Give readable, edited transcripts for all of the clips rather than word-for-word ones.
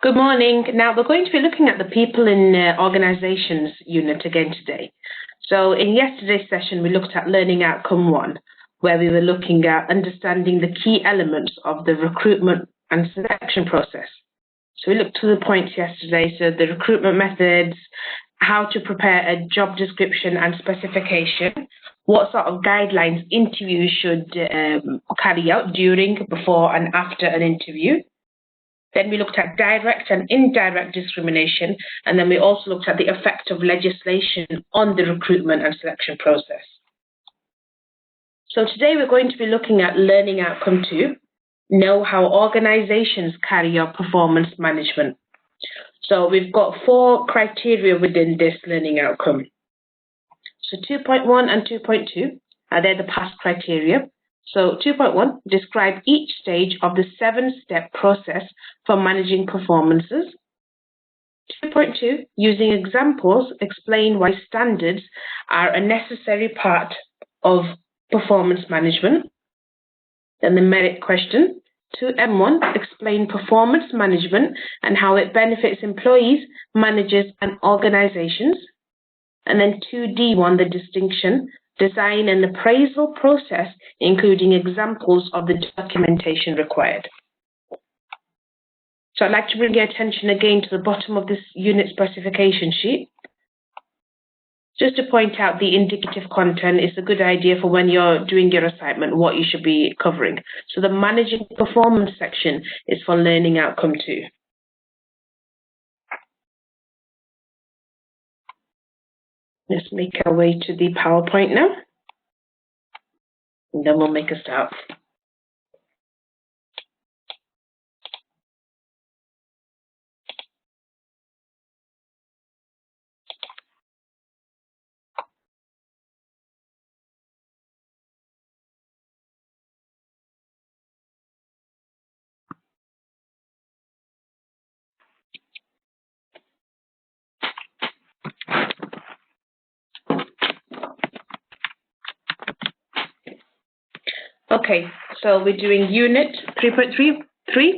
Good morning. Now we're going to be looking at the People in Organisations unit again today. So in yesterday's session we looked at Learning Outcome 1, where we were looking at understanding the key elements of the recruitment and selection process. So we looked to the points yesterday, so the recruitment methods, how to prepare a job description and specification, what sort of guidelines interviews should carry out during, before and after an interview. Then we looked at direct and indirect discrimination, and then we also looked at the effect of legislation on the recruitment and selection process. So today we're going to be looking at Learning Outcome 2, know how organisations carry out performance management. So we've got 4 criteria within this learning outcome. So 2.1 and 2.2 are there the past criteria. So 2.1, describe each stage of the 7-step process for managing performances. 2.2, using examples, explain why standards are a necessary part of performance management. Then the Medit Question. 2M1, explain performance management and how it benefits employees, managers and organisations. And then 2D1, the distinction. Design an appraisal process, including examples of the documentation required. So I'd like to bring your attention again to the bottom of this unit specification sheet. Just to point out the indicative content is a good idea for when you're doing your assignment, what you should be covering. So the managing performance section is for Learning Outcome 2. Let's make our way to the PowerPoint now, and then we'll make a start. Okay, so we're doing Unit 3.3,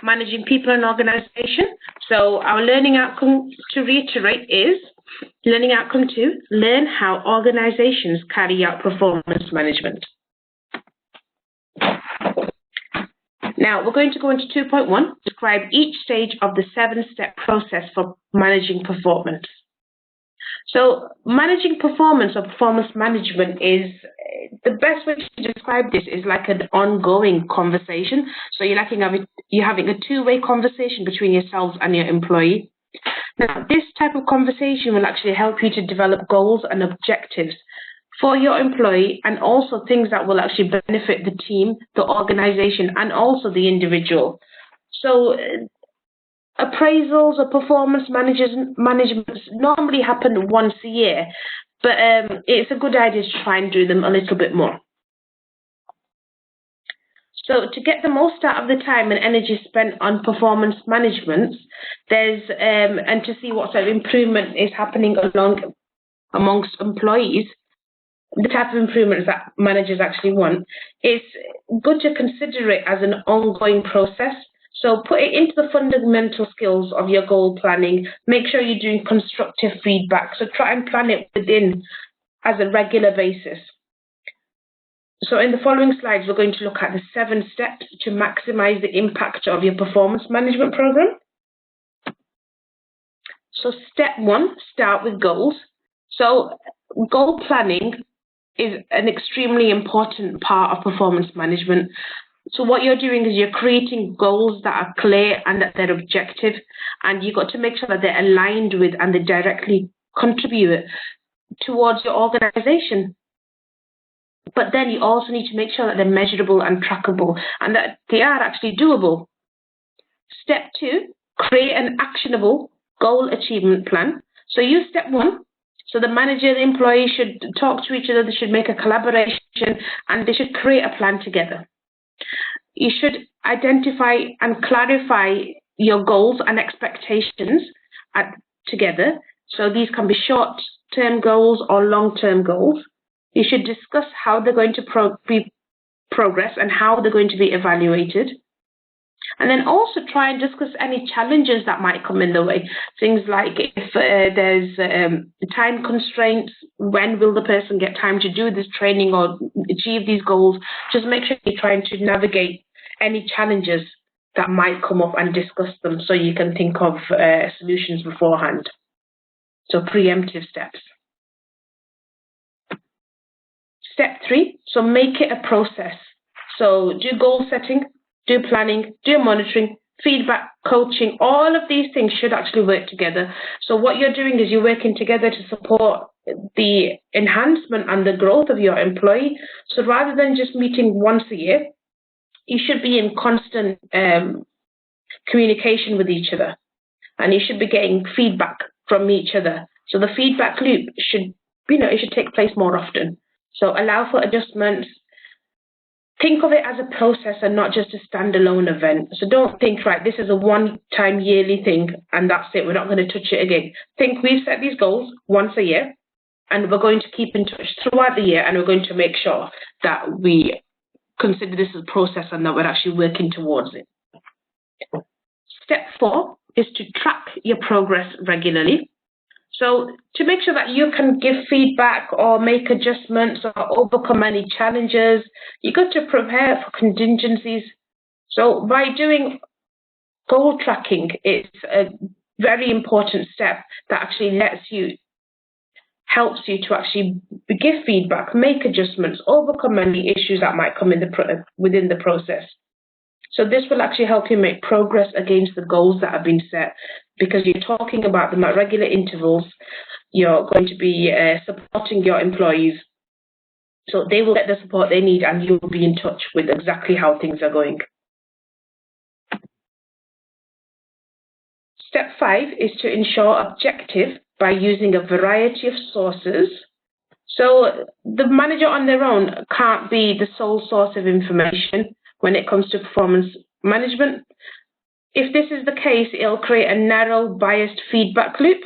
Managing People and Organisation. So our learning outcome, to reiterate, is Learning Outcome 2, learn how organisations carry out performance management. Now we're going to go into 2.1, describe each stage of the 7-step process for managing performance. So managing performance or performance management is, the best way to describe this is like an ongoing conversation. So you're having a two-way conversation between yourselves and your employee. Now, this type of conversation will actually help you to develop goals and objectives for your employee, and also things that will actually benefit the team, the organisation, and also the individual. So appraisals or performance management normally happen once a year, but it's a good idea to try and do them a little bit more. So to get the most out of the time and energy spent on performance management, and to see what sort of improvement is happening amongst employees, the type of improvements that managers actually want, it's good to consider it as an ongoing process. So put it into the fundamental skills of your goal planning. Make sure you're doing constructive feedback. So try and plan it within as a regular basis. So in the following slides, we're going to look at the 7 steps to maximize the impact of your performance management program. So step 1, start with goals. So goal planning is an extremely important part of performance management. So what you're doing is you're creating goals that are clear and that they're objective, and you've got to make sure that they're aligned with and they directly contribute towards your organisation. But then you also need to make sure that they're measurable and trackable and that they are actually doable. Step 2, create an actionable goal achievement plan. So use step 1. So the manager and the employee should talk to each other, they should make a collaboration, and they should create a plan together. You should identify and clarify your goals and expectations together. So these can be short-term goals or long-term goals. You should discuss how they're going to be progress and how they're going to be evaluated. And then also try and discuss any challenges that might come in the way. Things like if there's time constraints, when will the person get time to do this training or achieve these goals? Just make sure you're trying to navigate any challenges that might come up and discuss them so you can think of solutions beforehand. So preemptive steps. Step 3, so make it a process. So do goal setting, do planning, do monitoring, feedback, coaching, all of these things should actually work together. So what you're doing is you're working together to support the enhancement and the growth of your employee. So rather than just meeting once a year, you should be in constant communication with each other, and you should be getting feedback from each other. So the feedback loop should, it should take place more often. So allow for adjustments. Think of it as a process and not just a standalone event. So don't think, right, this is a one-time yearly thing and that's it, we're not going to touch it again. Think we've set these goals once a year and we're going to keep in touch throughout the year, and we're going to make sure that we consider this as a process and that we're actually working towards it. Step 4 is to track your progress regularly. So to make sure that you can give feedback or make adjustments or overcome any challenges, you've got to prepare for contingencies. So by doing goal tracking, it's a very important step that actually helps you to actually give feedback, make adjustments, overcome any issues that might come within the process. So this will actually help you make progress against the goals that have been set, because you're talking about them at regular intervals. You're going to be supporting your employees, so they will get the support they need and you'll be in touch with exactly how things are going. Step 5 is to ensure objective by using a variety of sources. So the manager on their own can't be the sole source of information when it comes to performance management. If this is the case, it'll create a narrow, biased feedback loop.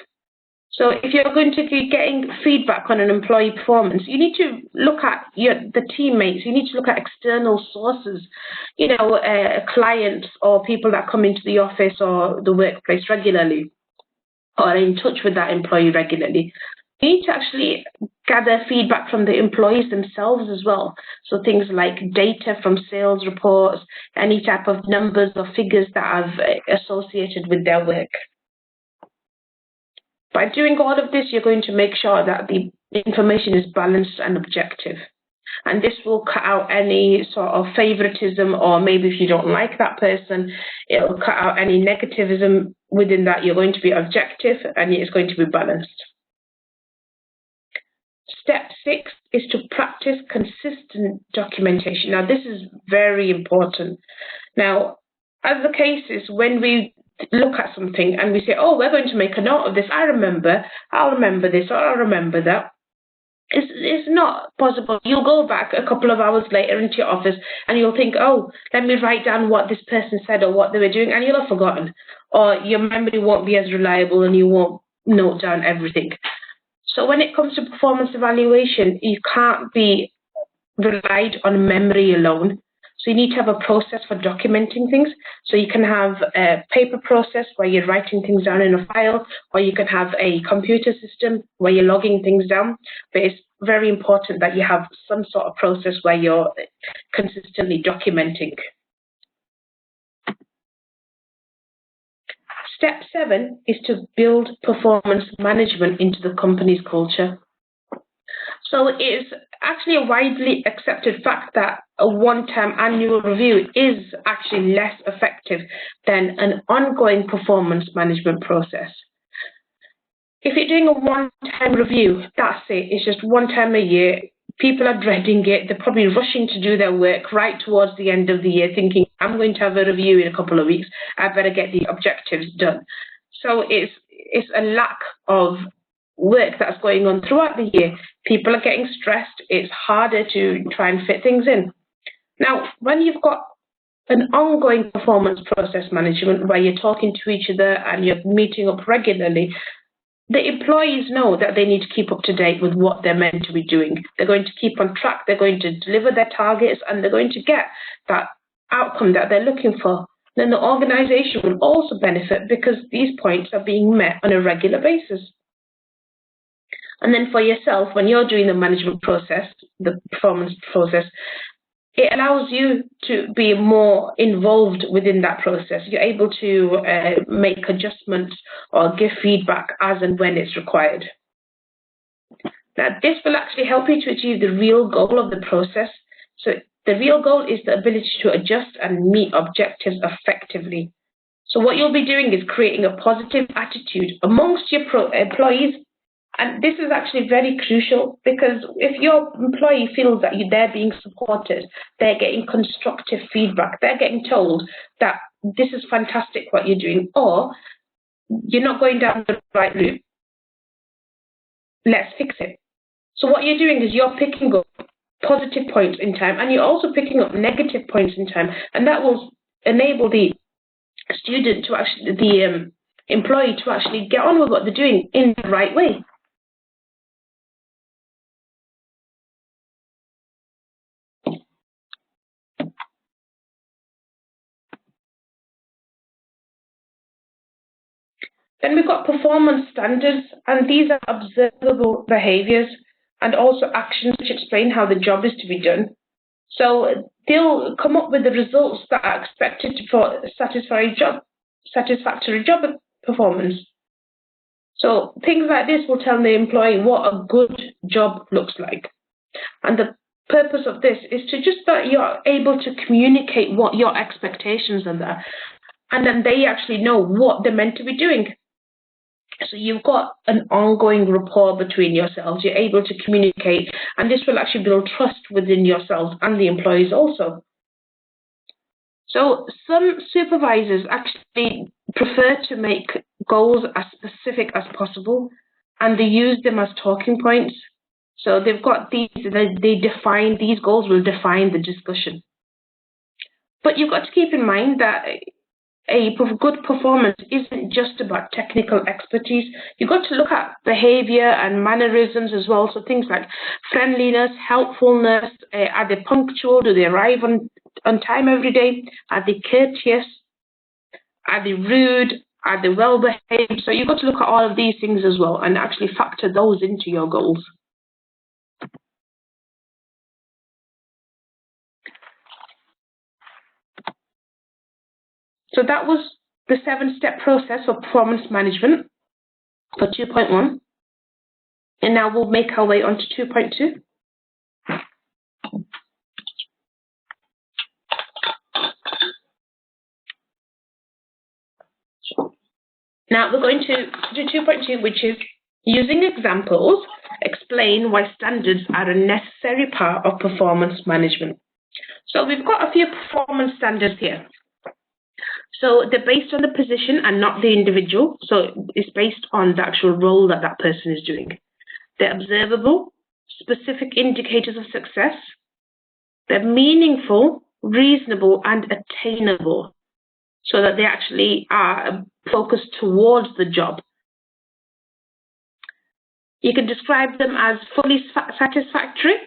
So if you're going to be getting feedback on an employee performance, you need to look at the teammates, you need to look at external sources, clients or people that come into the office or the workplace regularly or are in touch with that employee regularly. You need to actually gather feedback from the employees themselves as well. So things like data from sales reports, any type of numbers or figures that are associated with their work. By doing all of this, you're going to make sure that the information is balanced and objective. And this will cut out any sort of favoritism, or maybe if you don't like that person, it'll cut out any negativism within that. You're going to be objective and it's going to be balanced. Step 6 is to practice consistent documentation. Now, this is very important. Now, as the case is, when we look at something and we say, oh, we're going to make a note of this, I'll remember this, or I'll remember that. It's not possible. You'll go back a couple of hours later into your office and you'll think, oh, let me write down what this person said or what they were doing, and you'll have forgotten. Or your memory won't be as reliable and you won't note down everything. So when it comes to performance evaluation, you can't be relied on memory alone. So you need to have a process for documenting things. So you can have a paper process where you're writing things down in a file, or you can have a computer system where you're logging things down. But it's very important that you have some sort of process where you're consistently documenting. Step 7 is to build performance management into the company's culture. So it is actually a widely accepted fact that a one-time annual review is actually less effective than an ongoing performance management process. If you're doing a one-time review, that's it. It's just one time a year. People are dreading it. They're probably rushing to do their work right towards the end of the year, thinking, I'm going to have a review in a couple of weeks. I better get the objectives done. So it's a lack of work that's going on throughout the year. People are getting stressed. It's harder to try and fit things in. Now, when you've got an ongoing performance process management where you're talking to each other and you're meeting up regularly, the employees know that they need to keep up to date with what they're meant to be doing. They're going to keep on track. They're going to deliver their targets and they're going to get that outcome that they're looking for. then the organisation will also benefit because these points are being met on a regular basis. And then for yourself, when you're doing the management process, the performance process, it allows you to be more involved within that process. You're able to make adjustments or give feedback as and when it's required. Now, this will actually help you to achieve the real goal of the process. So the real goal is the ability to adjust and meet objectives effectively. So what you'll be doing is creating a positive attitude amongst your employees. And this is actually very crucial because if your employee feels that they're being supported, they're getting constructive feedback, they're getting told that this is fantastic what you're doing, or you're not going down the right route, let's fix it. So what you're doing is you're picking up positive points in time, and you're also picking up negative points in time, and that will enable the student to actually, the employee to actually get on with what they're doing in the right way. Then we've got performance standards, and these are observable behaviours and also actions which explain how the job is to be done. So they'll come up with the results that are expected for satisfactory job performance. So things like this will tell the employee what a good job looks like. And the purpose of this is to just that you're able to communicate what your expectations are there, and then they actually know what they're meant to be doing. So you've got an ongoing rapport between yourselves. You're able to communicate, and this will actually build trust within yourselves and the employees also. So some supervisors actually prefer to make goals as specific as possible, and they use them as talking points. So they've got these, they define, these goals will define the discussion. But you've got to keep in mind that a good performance isn't just about technical expertise. You've got to look at behavior and mannerisms as well. So things like friendliness, helpfulness, are they punctual? Do they arrive on time every day? Are they courteous? Are they rude? Are they well behaved? So you've got to look at all of these things as well and actually factor those into your goals. So that was the 7-step process of performance management for 2.1. And now we'll make our way on to 2.2. Now we're going to do 2.2, which is using examples, explain why standards are a necessary part of performance management. So we've got a few performance standards here. So they're based on the position and not the individual. So it's based on the actual role that that person is doing. They're observable, specific indicators of success. They're meaningful, reasonable, and attainable, so that they actually are focused towards the job. You can describe them as fully satisfactory.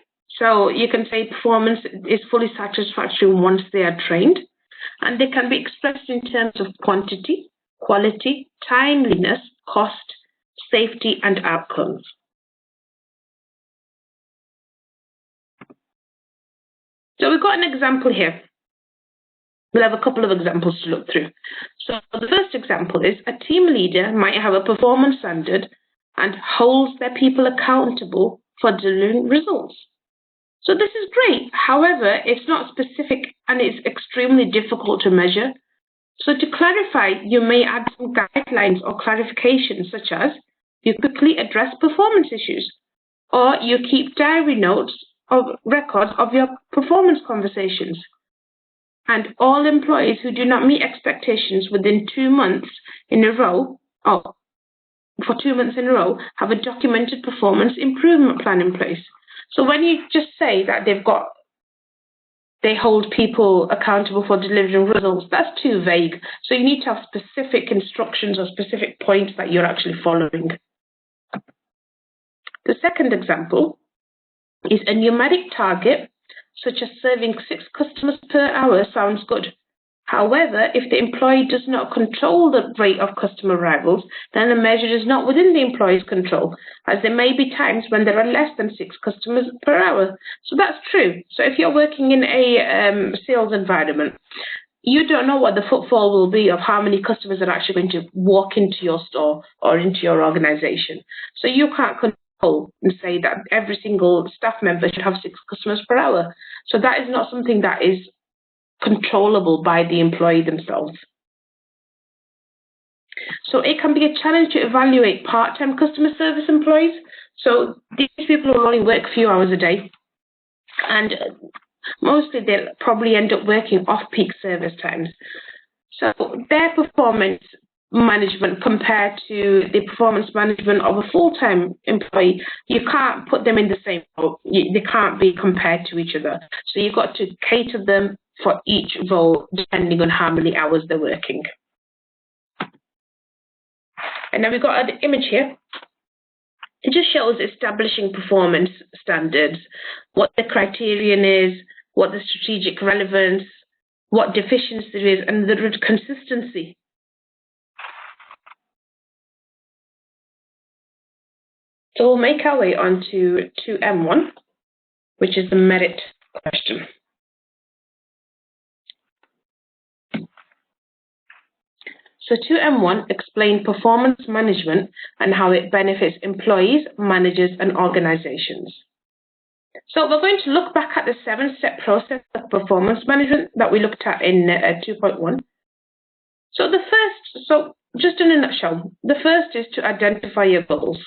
So you can say performance is fully satisfactory once they are trained. And they can be expressed in terms of quantity, quality, timeliness, cost, safety, and outcomes. So we've got an example here. We'll have a couple of examples to look through. So the first example is a team leader might have a performance standard and holds their people accountable for delivering results. So this is great. However, it's not specific and it's extremely difficult to measure. So to clarify, you may add some guidelines or clarifications, such as you quickly address performance issues, or you keep diary notes of records of your performance conversations. And all employees who do not meet expectations within 2 months in a row, or for 2 months in a row, have a documented performance improvement plan in place. So when you just say that they hold people accountable for delivering results, that's too vague. So you need to have specific instructions or specific points that you're actually following. The second example is a numeric target, such as serving 6 customers per hour, sounds good. However, if the employee does not control the rate of customer arrivals, then the measure is not within the employee's control, as there may be times when there are less than 6 customers per hour. So that's true. So if you're working in a sales environment, you don't know what the footfall will be of how many customers are actually going to walk into your store or into your organization. So you can't control and say that every single staff member should have 6 customers per hour. So that is not something that is controllable by the employee themselves. So it can be a challenge to evaluate part-time customer service employees. So these people will only work a few hours a day, and mostly they'll probably end up working off-peak service times. So their performance management compared to the performance management of a full-time employee, you can't put them in the same role. They can't be compared to each other. So you've got to cater them for each role depending on how many hours they're working. And then we've got an image here. It just shows establishing performance standards, what the criterion is, what the strategic relevance, what deficiency there is, and the consistency. So we'll make our way on to 2M1, which is the Medit question. So 2M1 explain performance management and how it benefits employees, managers, and organizations. So we're going to look back at the 7-step process of performance management that we looked at in 2.1. So just in a nutshell, the first is to identify your goals.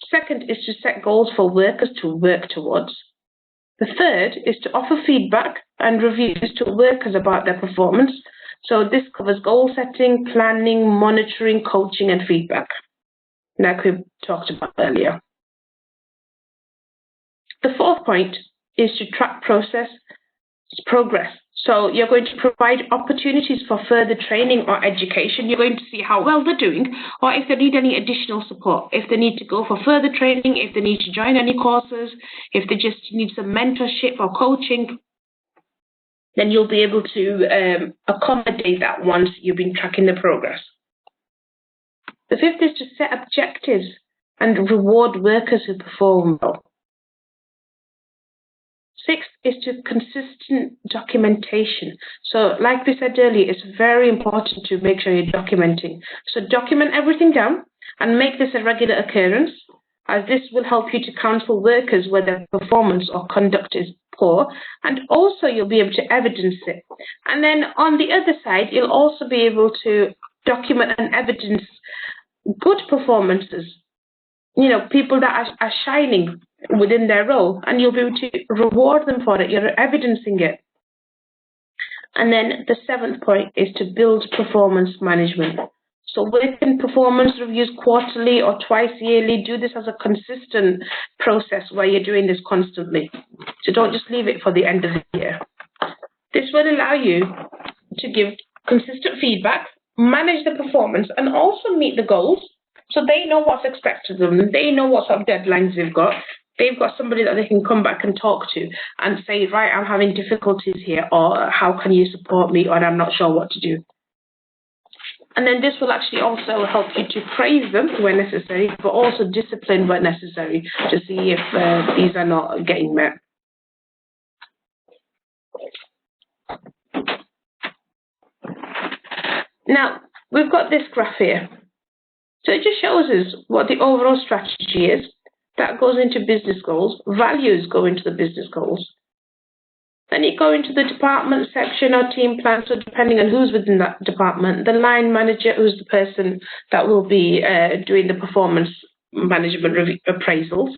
Second is to set goals for workers to work towards. The third is to offer feedback and reviews to workers about their performance. So this covers goal setting, planning, monitoring, coaching, and feedback, like we talked about earlier. The fourth point is to track progress. So you're going to provide opportunities for further training or education. You're going to see how well they're doing, or if they need any additional support, if they need to go for further training, if they need to join any courses, if they just need some mentorship or coaching, then you'll be able to accommodate that once you've been tracking the progress. The fifth is to set objectives and reward workers who perform well. Sixth is to consistent documentation. So like we said earlier, it's very important to make sure you're documenting. So document everything down and make this a regular occurrence, as this will help you to counsel workers where their performance or conduct is poor, and also you'll be able to evidence it. And then on the other side, you'll also be able to document and evidence good performances, people that are shining within their role, and you'll be able to reward them for it. You're evidencing it. And then the 7th point is to build performance management. So working performance reviews quarterly or twice yearly. Do this as a consistent process where you're doing this constantly. So don't just leave it for the end of the year. This will allow you to give consistent feedback, manage the performance, and also meet the goals. So they know what's expected of them. They know what sort of deadlines they've got. They've got somebody that they can come back and talk to and say, right, I'm having difficulties here, or how can you support me, or I'm not sure what to do. And then this will actually also help you to praise them where necessary, but also discipline where necessary to see if these are not getting met. Now, we've got this graph here. So it just shows us what the overall strategy is. That goes into business goals. Values go into the business goals. Then you go into the department section or team plan, so depending on who's within that department, the line manager, who's the person that will be doing the performance management appraisals.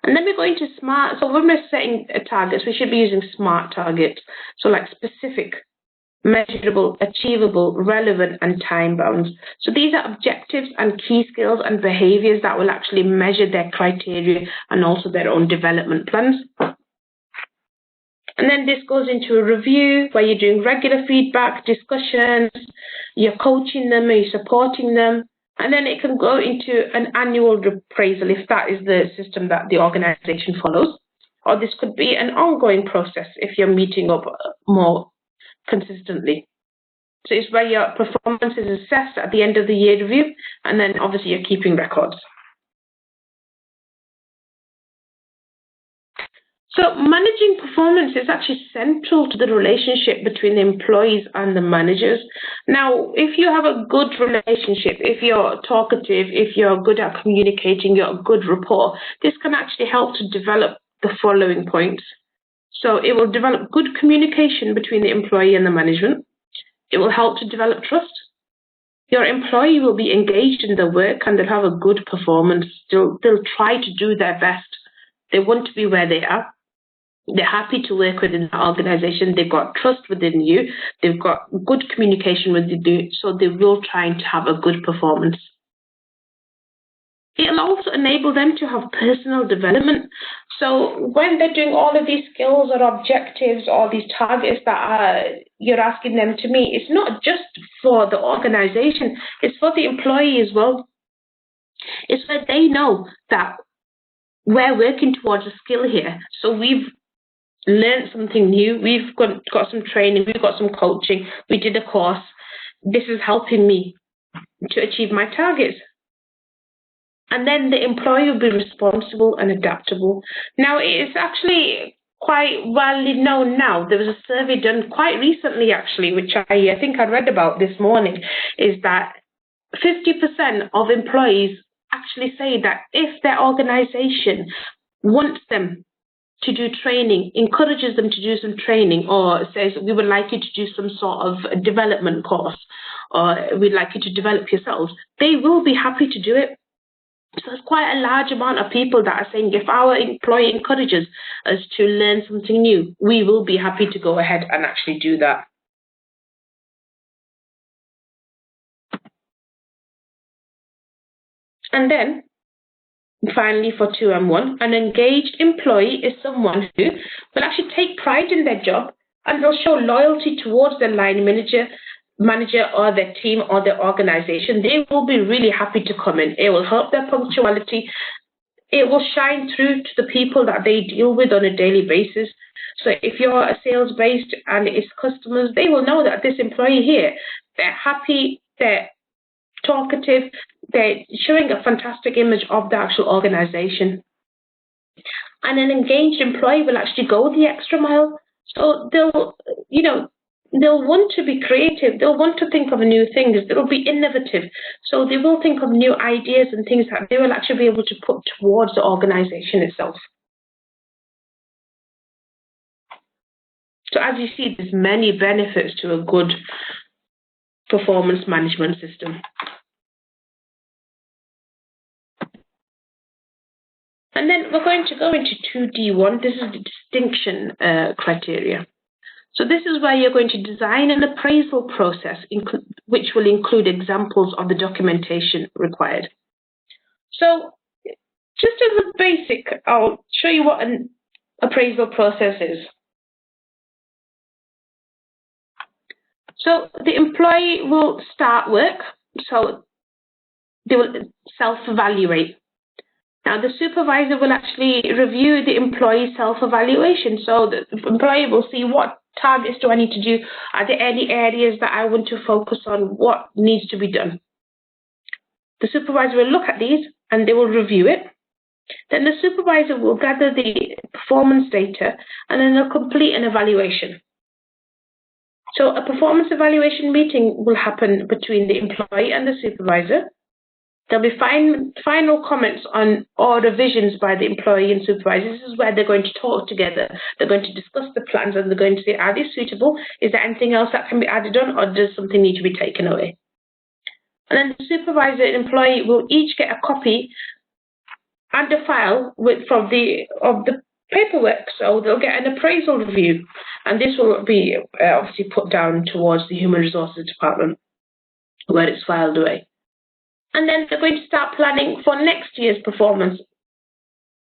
And then we're going to SMART. So when we're setting targets, we should be using SMART targets. So like specific, measurable, achievable, relevant, and time-bound. So these are objectives and key skills and behaviours that will actually measure their criteria and also their own development plans. And then this goes into a review where you're doing regular feedback, discussions, you're coaching them, you're supporting them. And then it can go into an annual appraisal if that is the system that the organisation follows. Or this could be an ongoing process if you're meeting up more consistently. So it's where your performance is assessed at the end of the year review, and then obviously you're keeping records. So managing performance is actually central to the relationship between the employees and the managers. Now, if you have a good relationship, if you're talkative, if you're good at communicating, you're a good rapport, this can actually help to develop the following points. So it will develop good communication between the employee and the management. It will help to develop trust. Your employee will be engaged in their work and they'll have a good performance. They'll try to do their best. They want to be where they are. They're happy to work within the organization. They've got trust within you. They've got good communication with you, so they will try to have a good performance. It'll also enable them to have personal development. So when they're doing all of these skills or objectives or these targets that you're asking them to meet, it's not just for the organization, it's for the employee as well. It's where they know that we're working towards a skill here. So we've learned something new, we've got some training, we've got some coaching, we did a course. This is helping me to achieve my targets. And then the employee will be responsible and adaptable. Now, it is actually quite well known now. There was a survey done quite recently, actually, which I think I read about this morning, is that 50% of employees actually say that if their organization wants them to do training, encourages them to do some training, or says, we would like you to do some sort of development course, or we'd like you to develop yourselves, they will be happy to do it. So there's quite a large amount of people that are saying if our employee encourages us to learn something new, we will be happy to go ahead and actually do that. And then, finally, for 2M1, an engaged employee is someone who will actually take pride in their job and they'll show loyalty towards their line manager or their team or their organization. They will be really happy to come in. It will help their punctuality. It will shine through to the people that they deal with on a daily basis. So if you're a sales-based and it's customers, they will know that this employee here, they're happy, they're talkative, they're showing a fantastic image of the actual organization. And an engaged employee will actually go the extra mile. So they'll, they'll want to be creative. They'll want to think of new things. They'll be innovative. So they will think of new ideas and things that they will actually be able to put towards the organization itself. So as you see, there's many benefits to a good performance management system. And then we're going to go into 2D1. This is the distinction criteria. So this is where you're going to design an appraisal process, which will include examples of the documentation required. So just as a basic, I'll show you what an appraisal process is. So the employee will start work, so they will self-evaluate. Now, the supervisor will actually review the employee's self-evaluation. So the employee will see what targets do I need to do? Are there any areas that I want to focus on? What needs to be done? The supervisor will look at these and they will review it. Then the supervisor will gather the performance data and then they'll complete an evaluation. So a performance evaluation meeting will happen between the employee and the supervisor. There'll be final comments on or revisions by the employee and supervisor. This is where they're going to talk together. They're going to discuss the plans and they're going to say, are these suitable? Is there anything else that can be added on, or does something need to be taken away? And then the supervisor and employee will each get a copy and a file of the paperwork. So they'll get an appraisal review. And this will be obviously put down towards the Human Resources Department where it's filed away. And then they're going to start planning for next year's performance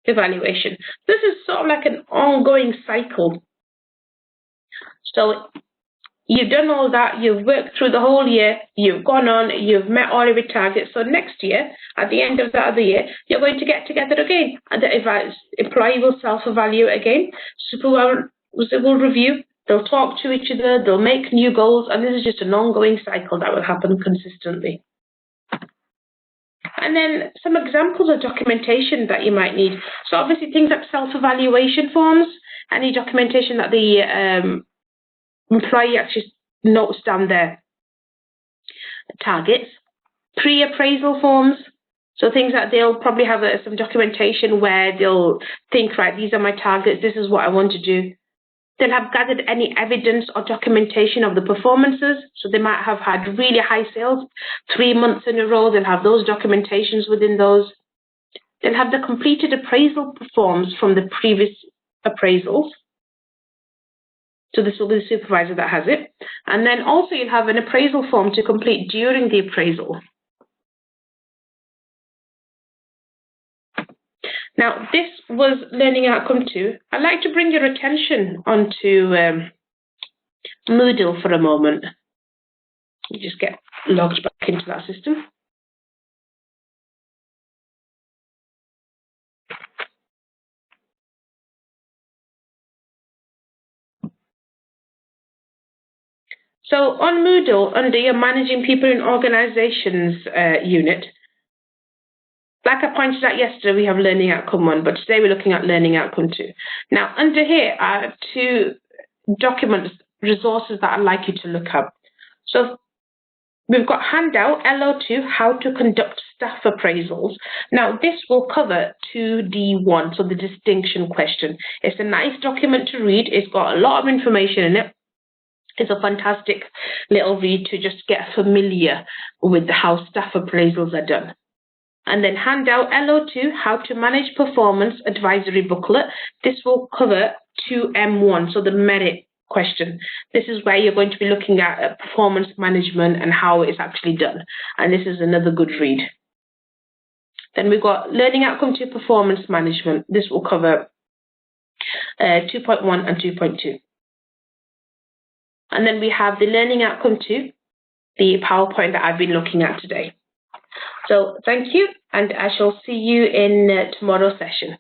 evaluation. This is sort of like an ongoing cycle. So you've done all that, you've worked through the whole year, you've gone on, you've met all of your targets. So next year, at the end of that other year, you're going to get together again. And the employee will self-evaluate again. Supervisor will review, They'll talk to each other, they'll make new goals, and this is just an ongoing cycle that will happen consistently. And then some examples of documentation that you might need. So obviously things like self-evaluation forms, any documentation that the employee actually notes down their targets. Pre-appraisal forms, so things that they'll probably have some documentation where they'll think, right, these are my targets, this is what I want to do. They'll have gathered any evidence or documentation of the performances. So they might have had really high sales 3 months in a row. They'll have those documentations within those. They'll have the completed appraisal forms from the previous appraisals. So this will be the supervisor that has it. And then also you'll have an appraisal form to complete during the appraisal. Now, this was Learning Outcome 2. I'd like to bring your attention onto Moodle for a moment. You just get logged back into that system. So on Moodle, under your Managing People in Organizations unit, like I pointed out yesterday, we have Learning Outcome 1, but today we're looking at Learning Outcome 2. Now, under here are 2 documents, resources that I'd like you to look up. So we've got handout LO2, How to Conduct Staff Appraisals. Now, this will cover 2D1, so the distinction question. It's a nice document to read. It's got a lot of information in it. It's a fantastic little read to just get familiar with how staff appraisals are done. And then handout LO2, How to Manage Performance Advisory Booklet. This will cover 2M1, so the Medit Question. This is where you're going to be looking at performance management and how it's actually done. And this is another good read. Then we've got Learning Outcome 2, Performance Management. This will cover 2.1 and 2.2. And then we have the Learning Outcome 2, the PowerPoint that I've been looking at today. So thank you, and I shall see you in tomorrow's session.